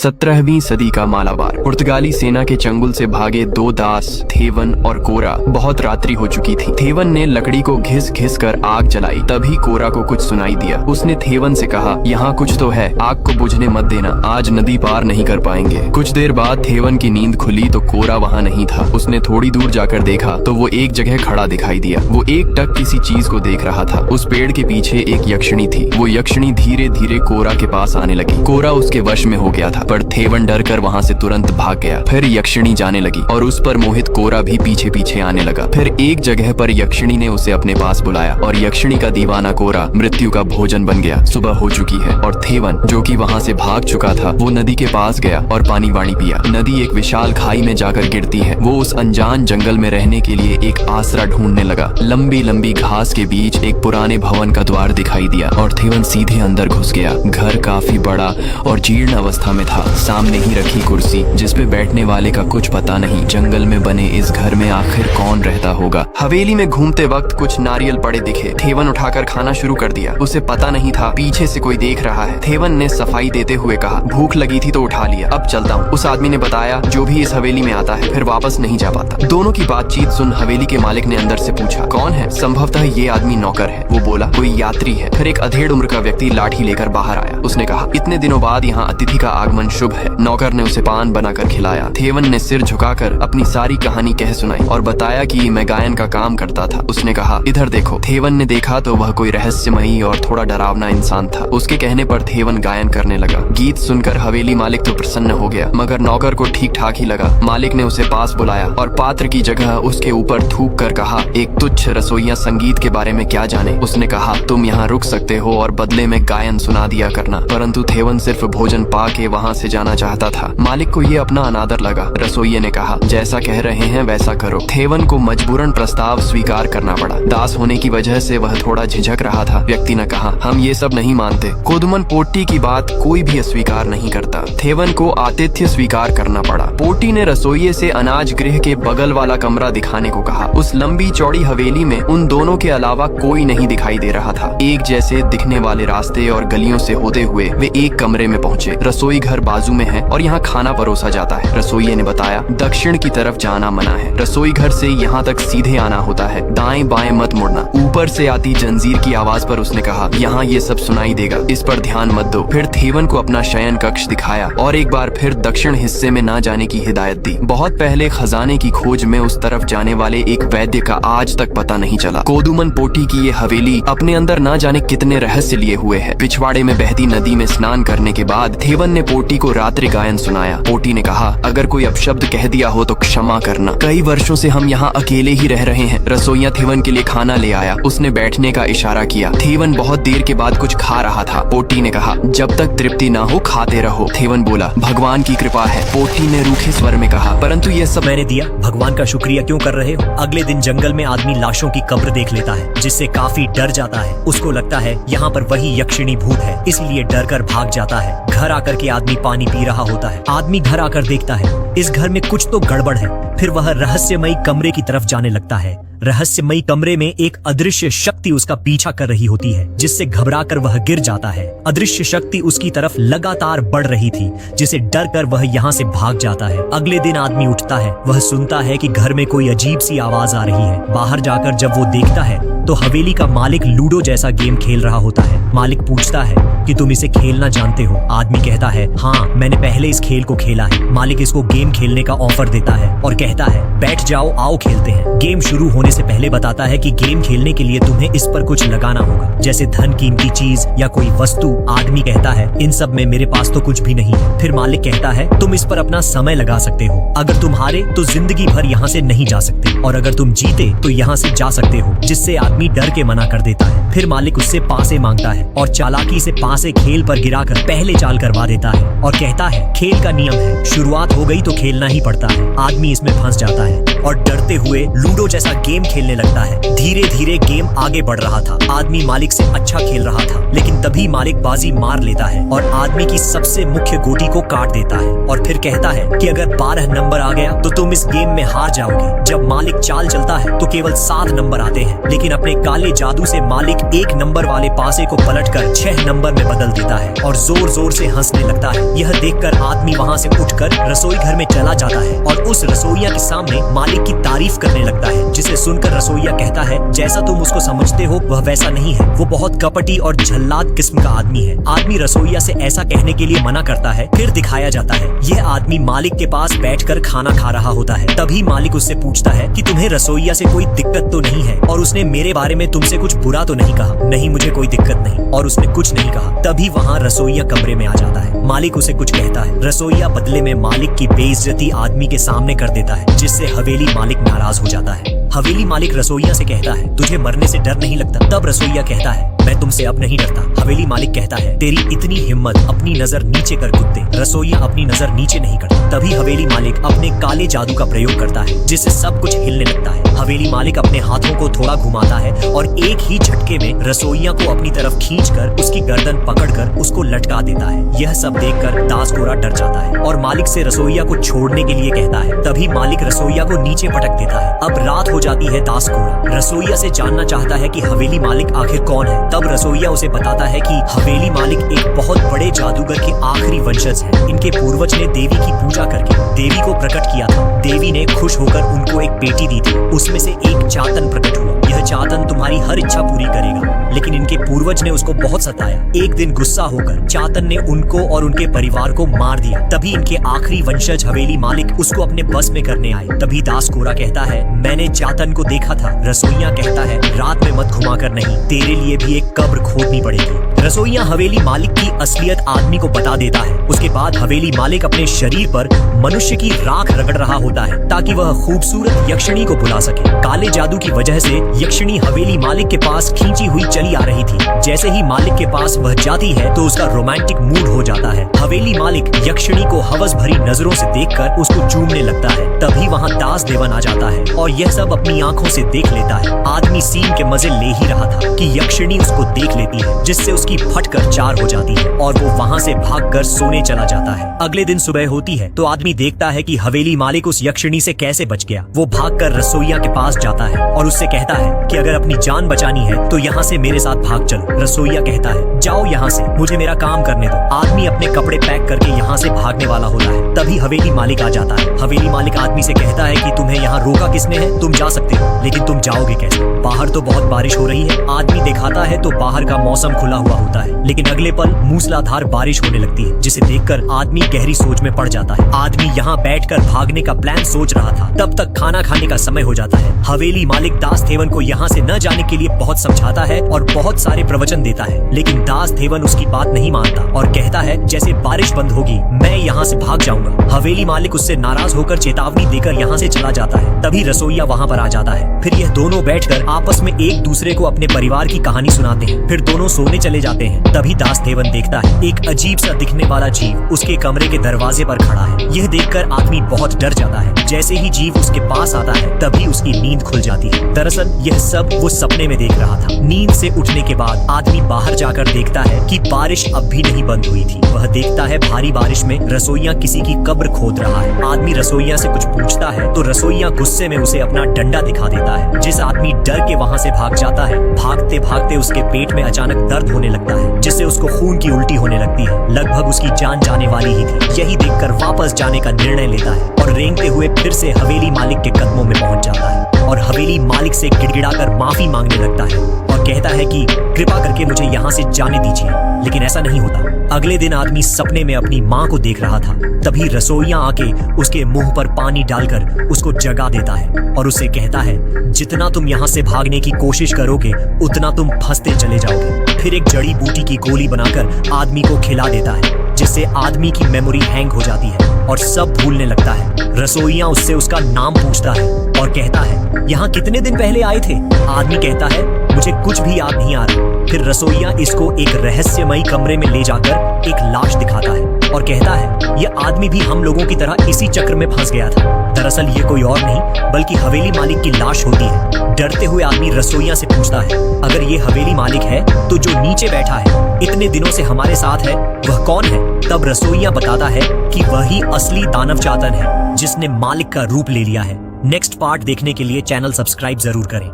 17वीं सदी का मालाबार। पुर्तगाली सेना के चंगुल से भागे दो दास थेवन और कोरा। बहुत रात्रि हो चुकी थी। थेवन ने लकड़ी को घिस घिस कर आग जलाई। तभी कोरा को कुछ सुनाई दिया। उसने थेवन से कहा, यहाँ कुछ तो है, आग को बुझने मत देना, आज नदी पार नहीं कर पाएंगे। कुछ देर बाद थेवन की नींद खुली तो कोरा वहाँ नहीं था। उसने थोड़ी दूर जाकर देखा तो वो एक जगह खड़ा दिखाई दिया। वो एक टक किसी चीज को देख रहा था। उस पेड़ के पीछे एक यक्षिणी थी। वो यक्षिणी धीरे धीरे कोरा के पास आने लगी। कोरा उसके वश में हो गया था, पर थेवन डर कर वहाँ से तुरंत भाग गया। फिर यक्षिणी जाने लगी और उस पर मोहित कोरा भी पीछे पीछे आने लगा। फिर एक जगह पर यक्षिणी ने उसे अपने पास बुलाया और यक्षिणी का दीवाना कोरा मृत्यु का भोजन बन गया। सुबह हो चुकी है और थेवन, जो कि वहाँ से भाग चुका था, वो नदी के पास गया और पानी वाणी पिया। नदी एक विशाल खाई में जाकर गिरती है। वो उस अनजान जंगल में रहने के लिए एक आसरा ढूंढने लगा। लंबी लंबी घास के बीच एक पुराने भवन का द्वार दिखाई दिया और थेवन सीधे अंदर घुस गया। घर काफी बड़ा और जीर्ण अवस्था में था। सामने ही रखी कुर्सी, जिसपे बैठने वाले का कुछ पता नहीं। जंगल में बने इस घर में आखिर कौन रहता होगा। हवेली में घूमते वक्त कुछ नारियल पड़े दिखे। थेवन उठाकर खाना शुरू कर दिया। उसे पता नहीं था पीछे से कोई देख रहा है। थेवन ने सफाई देते हुए कहा, भूख लगी थी तो उठा लिया, अब चलता हूँ। उस आदमी ने बताया, जो भी इस हवेली में आता है फिर वापस नहीं जा पाता। दोनों की बातचीत सुन हवेली के मालिक ने अंदर से पूछा, कौन है? संभवतः ये आदमी नौकर है। वो बोला, कोई यात्री है। फिर एक अधेड़ उम्र का व्यक्ति लाठी लेकर बाहर आया। उसने कहा, इतने दिनों बाद यहाँ अतिथि का आगमन शुभ है। नौकर ने उसे पान बनाकर खिलाया। थेवन ने सिर झुकाकर अपनी सारी कहानी कह सुनाई और बताया कि मैं गायन का काम करता था। उसने कहा, इधर देखो। थेवन ने देखा तो वह कोई रहस्यमयी और थोड़ा डरावना इंसान था। उसके कहने पर थेवन गायन करने लगा। गीत सुनकर हवेली मालिक तो प्रसन्न हो गया, मगर नौकर को ठीक ठाक ही लगा। मालिक ने उसे पास बुलाया और पात्र की जगह उसके ऊपर थूक कर कहा, एक तुच्छ रसोइया संगीत के बारे में क्या जाने। उसने कहा, तुम यहाँ रुक सकते हो और बदले में गायन सुना दिया करना। परंतु थेवन सिर्फ भोजन पा के वहाँ से जाना चाहता था। मालिक को ये अपना अनादर लगा। रसोइये ने कहा, जैसा कह रहे हैं वैसा करो। थेवन को मजबूरन प्रस्ताव स्वीकार करना पड़ा। दास होने की वजह से वह थोड़ा झिझक रहा था। व्यक्ति ने कहा, हम ये सब नहीं मानते। कोदुमन पोटी की बात कोई भी अस्वीकार नहीं करता। थेवन को आतिथ्य स्वीकार करना पड़ा। पोटी ने रसोइये से अनाज गृह के बगल वाला कमरा दिखाने को कहा। उस लंबी चौड़ी हवेली में उन दोनों के अलावा कोई नहीं दिखाई दे रहा था। एक जैसे दिखने वाले रास्ते और गलियों से होते हुए वे एक कमरे में पहुंचे। रसोई घर बाजू में है और यहाँ खाना परोसा जाता है। रसोइये ने बताया, दक्षिण की तरफ जाना मना है। रसोई घर से यहाँ तक सीधे आना होता है, दाएं बाएं मत मुड़ना। ऊपर से आती जंजीर की आवाज पर उसने कहा, यहाँ ये सब सुनाई देगा, इस पर ध्यान मत दो। फिर थेवन को अपना शयन कक्ष दिखाया और एक बार फिर दक्षिण हिस्से में ना जाने की हिदायत दी। बहुत पहले खजाने की खोज में उस तरफ जाने वाले एक वैद्य का आज तक पता नहीं चला। कोदुमन पोटी की ये हवेली अपने अंदर ना जाने कितने रहस्य लिए हुए है। पिछवाड़े में बहती नदी में स्नान करने के बाद थेवन ने पोटी को रात्रि गायन सुनाया। पोटी ने कहा, अगर कोई अपशब्द कह दिया हो तो क्षमा करना। कई वर्षों से हम यहाँ अकेले ही रह रहे हैं। रसोइया थेवन के लिए खाना ले आया। उसने बैठने का इशारा किया। थेवन बहुत देर के बाद कुछ खा रहा था। पोटी ने कहा, जब तक तृप्ति ना हो खाते रहो। थेवन बोला, भगवान की कृपा है। पोटी ने रूखे स्वर में कहा, परंतु ये सब मैंने दिया। भगवान का शुक्रिया क्यों कर रहे हो? अगले दिन जंगल में आदमी लाशों की कब्र देख लेता है, जिससे काफी डर जाता है। उसको लगता है यहाँ पर वही यक्षिणी भूत है, इसलिए डर कर भाग जाता है। घर आकर के आदमी पानी पी रहा होता है। आदमी घर आकर देखता है इस घर में कुछ तो गड़बड़ है। फिर वह रहस्यमयी कमरे की तरफ जाने लगता है। रहस्यमयी कमरे में एक अदृश्य शक्ति उसका पीछा कर रही होती है, जिससे घबराकर वह गिर जाता है। अदृश्य शक्ति उसकी तरफ लगातार बढ़ रही थी, जिसे डर कर वह यहाँ से भाग जाता है। अगले दिन आदमी उठता है। वह सुनता है कि घर में कोई अजीब सी आवाज आ रही है। बाहर जाकर जब वो देखता है तो हवेली का मालिक लूडो जैसा गेम खेल रहा होता है। मालिक पूछता है कि तुम इसे खेलना जानते हो? आदमी कहता है, हाँ, मैंने पहले इस खेल को खेला है। मालिक इसको गेम खेलने का ऑफर देता है और कहता है, बैठ जाओ, आओ खेलते हैं। गेम शुरू होने से पहले बताता है कि गेम खेलने के लिए तुम्हें इस पर कुछ लगाना होगा, जैसे धन, कीमती चीज या कोई वस्तु। आदमी कहता है, इन सब में मेरे पास तो कुछ भी नहीं है। फिर मालिक कहता है, तुम इस पर अपना समय लगा सकते हो। अगर तुम हारे तो जिंदगी भर यहाँ से नहीं जा सकते, और अगर तुम जीते तो यहाँ से जा सकते हो। जिससे आदमी डर के मना कर देता है। फिर मालिक उससे पासे मांगता है और चालाकी से पासे खेल पर गिराकर पहले चाल करवा देता है और कहता है, खेल का नियम है, शुरुआत हो गई तो खेलना ही पड़ता है। आदमी इसमें फंस जाता है और डरते हुए लूडो जैसा गेम खेलने लगता है। धीरे धीरे गेम आगे बढ़ रहा था। आदमी मालिक से अच्छा खेल रहा था, लेकिन तभी मालिक बाजी मार लेता है और आदमी की सबसे मुख्य गोटी को काट देता है और फिर कहता है कि अगर 12 नंबर आ गया तो तुम इस गेम में हार जाओगे। जब मालिक चाल चलता है तो केवल 7 नंबर आते हैं, लेकिन अपने काले जादू से मालिक 1 नंबर वाले पासे को पलटकर 6 नंबर में बदल देता है और जोर जोर से हंसने लगता है। यह देखकर आदमी वहाँ से उठकर रसोई घर में चला जाता है और उस रसोइया के सामने मालिक की तारीफ करने लगता है, जिसे सुनकर रसोइया कहता है, जैसा तुम उसको समझते हो वह वैसा नहीं है, वो बहुत कपटी और झल्लाद किस्म का आदमी है। आदमी रसोइया से ऐसा कहने के लिए मना करता है। फिर दिखाया जाता है यह आदमी मालिक के पास बैठकर खाना खा रहा होता है। तभी मालिक उससे पूछता है कि तुम्हें रसोइया से कोई दिक्कत तो नहीं है और उसने मेरे बारे में तुमसे कुछ बुरा तो नहीं कहा? नहीं, मुझे कोई दिक्कत नहीं, और उसने कुछ नहीं कहा। तभी वहाँ रसोइया कमरे में आ जाता है। मालिक उसे कुछ कहता है। रसोइया बदले में मालिक की बेइज्जती आदमी के सामने कर देता है, जिससे हवेली मालिक नाराज हो जाता है। हवेली मालिक रसोइया से कहता है, तुझे मरने से डर नहीं लगता? तब रसोइया कहता है, मैं तुमसे अब नहीं डरता। हवेली मालिक कहता है, तेरी इतनी हिम्मत, अपनी नजर नीचे कर कुत्ते। रसोइया अपनी नजर नीचे नहीं करता। तभी हवेली मालिक अपने काले जादू का प्रयोग करता है, जिससे सब कुछ हिलने लगता है। हवेली मालिक अपने हाथों को थोड़ा घुमाता है और एक ही झटके में रसोइया को अपनी तरफ खींचकर उसकी गर्दन पकड़कर उसको लटका देता है। यह सब देखकर दास कोरा डर जाता है और मालिक से रसोइया को छोड़ने के लिए कहता है। तभी मालिक रसोइया को नीचे पटक देता है। अब रात हो जाती है। दास कोरा रसोइया से जानना चाहता है कि हवेली मालिक आखिर कौन है। तब रसोइया उसे बताता है कि हवेली मालिक एक बहुत बड़े जादूगर के आखिरी वंशज है। इनके पूर्वज ने देवी की पूजा करके देवी को प्रकट किया था। देवी ने खुश होकर उनको एक बेटी दी थी, उसमें से एक चातन प्रकट हुआ। यह चातन तुम्हारी हर इच्छा पूरी करेगा, लेकिन इनके पूर्वज ने उसको बहुत सताया। एक दिन गुस्सा होकर चातन ने उनको और उनके परिवार को मार दिया। तभी इनके आखिरी वंशज हवेली मालिक उसको अपने बस में करने आए। तभी दास कोरा कहता है, मैंने चातन को देखा था। रसोइया कहता है, रात में मत घुमा कर नहीं, तेरे लिए भी एक कब्र खोदनी पड़ेगी। रसोइया हवेली मालिक की असलियत आदमी को बता देता है। उसके बाद हवेली मालिक अपने शरीर पर मनुष्य की राख रगड़ रहा होता है ताकि वह खूबसूरत यक्षिणी को बुला सके। काले जादू की वजह से यक्षिणी हवेली मालिक के पास खींची हुई चली आ रही थी। जैसे ही मालिक के पास वह जाती है तो उसका रोमांटिक मूड हो जाता है। हवेली मालिक यक्षिणी को हवस भरी नजरों से देखकर उसको चूमने लगता है। तभी वहाँ दास देवन आ जाता है और यह सब अपनी आंखों से देख लेता है। आदमी सीन के मजे ले ही रहा था कि यक्षिणी उसको देख लेती है, जिससे उसकी फटकर 4 हो जाती है और वो वहाँ से भागकर सोने चला जाता है। अगले दिन सुबह होती है तो आदमी देखता है कि हवेली मालिक उस यक्षिणी से कैसे बच गया। वो भागकर रसोइया के पास जाता है और उससे कहता है कि अगर अपनी जान बचानी है तो यहाँ से मेरे साथ भाग चलो। रसोइया कहता है, जाओ यहाँ से, मुझे मेरा काम करने दो। आदमी अपने कपड़े पैक करके यहाँ से भागने वाला होता है। तभी हवेली मालिक आ जाता है। हवेली मालिक आदमी से कहता है कि तुम्हें यहाँ रोका किसने है? तुम जा सकते हो, लेकिन तुम जाओगे कैसे? बाहर तो बहुत बारिश हो रही है। आदमी दिखाता है तो बाहर का मौसम खुला हुआ होता है, लेकिन अगले पल मूसलाधार बारिश होने लगती है, जिसे देखकर आदमी गहरी सोच में पड़ जाता है। आदमी यहाँ बैठकर भागने का प्लान सोच रहा था। तब तक खाना खाने का समय हो जाता है। हवेली मालिक दास देवन को यहाँ से न जाने के लिए बहुत समझाता है और बहुत सारे प्रवचन देता है, लेकिन दास देवन उसकी बात नहीं मानता और कहता है, जैसे बारिश बंद होगी मैं यहाँ से भाग जाऊंगा। हवेली मालिक उससे नाराज होकर चेतावनी देकर यहाँ से चला जाता है। तभी रसोइया वहाँ पर आ जाता है। फिर यह दोनों बैठकर आपस में एक दूसरे को अपने परिवार की कहानी सुनाते हैं। फिर दोनों सोने चले जाते हैं। तभी दास देवन देखता है एक अजीब सा दिखने वाला जीव उसके कमरे के दरवाजे पर खड़ा है। यह देखकर आदमी बहुत डर जाता है। जैसे ही जीव उसके पास आता है तभी उसकी नींद खुल जाती है। दरअसल यह सब वो सपने में देख रहा था। नींद से उठने के बाद आदमी बाहर जाकर देखता है कि बारिश अब भी नहीं बंद हुई थी। वह देखता है भारी बारिश में रसोइया किसी की कब्र खोद रहा है। आदमी रसोइया से कुछ पूछता है तो रसोइया गुस्से में उसे अपना डंडा दिखा देता है। जिस आदमी डर के वहाँ से भाग जाता है, भागते भागते उसके पेट में अचानक दर्द होने लगता है, जिससे उसको खून की उल्टी होने लगती है। लगभग उसकी जान जाने वाली ही थी। यही देखकर वापस जाने का निर्णय लेता है और रेंगते हुए फिर से हवेली मालिक के कदमों में पहुंच जाता है और हवेली मालिक से गिड़गिड़ाकर माफी मांगने लगता है और कहता है कि कृपा करके मुझे यहाँ से जाने दीजिए, लेकिन ऐसा नहीं होता। अगले दिन आदमी सपने में अपनी माँ को देख रहा था। तभी रसोइया आके उसके मुंह पर पानी डालकर उसको जगा देता है और उससे कहता है, जितना तुम यहाँ से भागने की कोशिश करोगे उतना तुम फंसते चले जाओगे। फिर एक जड़ी बूटी की गोली बनाकर आदमी को खिला देता है, जिससे आदमी की मेमोरी हैंग हो जाती है और सब भूलने लगता है। रसोइया उससे उसका नाम पूछता है और कहता है, यहाँ कितने दिन पहले आए थे? आदमी कहता है, मुझे कुछ भी याद नहीं आ रहा। फिर रसोइया इसको एक रहस्यमयी कमरे में ले जाकर एक लाश दिखाता है और कहता है, यह आदमी भी हम लोगों की तरह इसी चक्र में फंस गया था। दरअसल ये कोई और नहीं बल्कि हवेली मालिक की लाश होती है। डरते हुए आदमी रसोइया से पूछता है, अगर ये हवेली मालिक है तो जो नीचे बैठा है इतने दिनों से हमारे साथ है वह कौन है? तब रसोइया बताता है कि वही असली दानव चातन है जिसने मालिक का रूप ले लिया है। नेक्स्ट पार्ट देखने के लिए चैनल सब्सक्राइब जरूर करें।